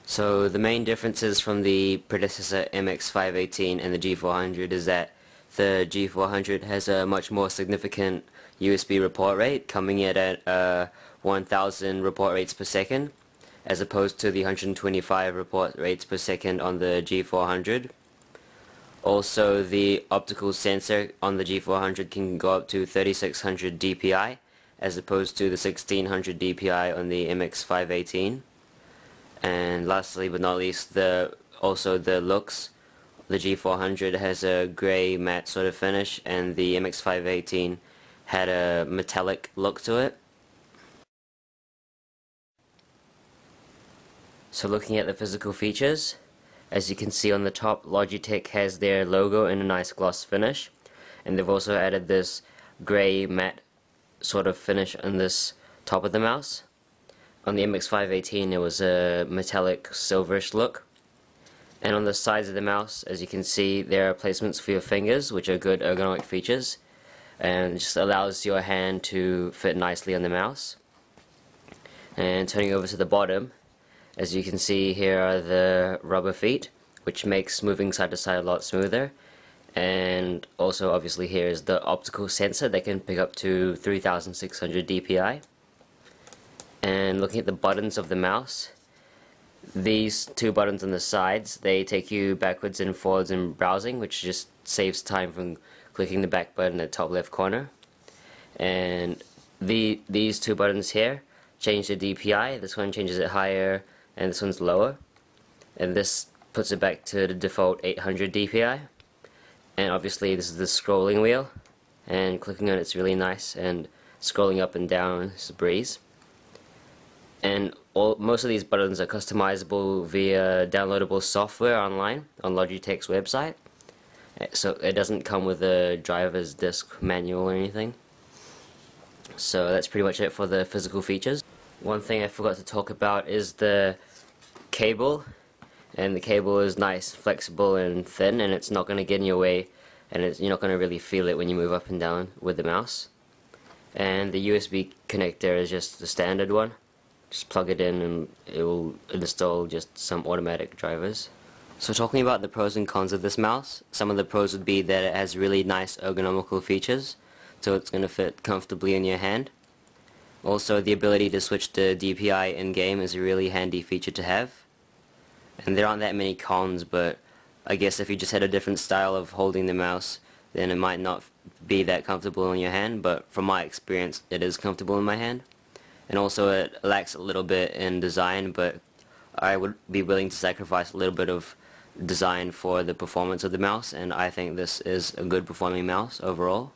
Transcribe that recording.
So the main differences from the predecessor MX518 and the G400 is that the G400 has a much more significant USB report rate, coming in at 1000 report rates per second, as opposed to the 125 report rates per second on the G400. Also, the optical sensor on the G400 can go up to 3600 dpi, as opposed to the 1600 dpi on the MX518. And lastly but not least, also the looks. The G400 has a grey matte sort of finish, and the MX518 had a metallic look to it. So looking at the physical features, as you can see on the top, Logitech has their logo in a nice gloss finish, and they've also added this grey matte sort of finish on this top of the mouse. On the MX518 it was a metallic silverish look. And on the sides of the mouse, as you can see, there are placements for your fingers, which are good ergonomic features, and just allows your hand to fit nicely on the mouse. And turning over to the bottom, as you can see, here are the rubber feet, which makes moving side to side a lot smoother. And also obviously here is the optical sensor that can pick up to 3600 dpi. And looking at the buttons of the mouse, these two buttons on the sides, they take you backwards and forwards in browsing, which just saves time from clicking the back button at the top left corner. And these two buttons here change the DPI. This one changes it higher and this one's lower, and this puts it back to the default 800 DPI. And obviously this is the scrolling wheel, and clicking on it's really nice, and scrolling up and down is a breeze. And most of these buttons are customizable via downloadable software online on Logitech's website, so it doesn't come with a driver's disc manual or anything. So that's pretty much it for the physical features. One thing I forgot to talk about is the cable, and the cable is nice, flexible and thin, and it's not going to get in your way, and you're not going to really feel it when you move up and down with the mouse. And the USB connector is just the standard one. Just plug it in and it will install just some automatic drivers. So talking about the pros and cons of this mouse, some of the pros would be that it has really nice ergonomical features, so it's going to fit comfortably in your hand. Also, the ability to switch to DPI in-game is a really handy feature to have. And there aren't that many cons, but I guess if you just had a different style of holding the mouse, then it might not be that comfortable in your hand, but from my experience it is comfortable in my hand. And also it lacks a little bit in design, but I would be willing to sacrifice a little bit of design for the performance of the mouse, and I think this is a good performing mouse overall.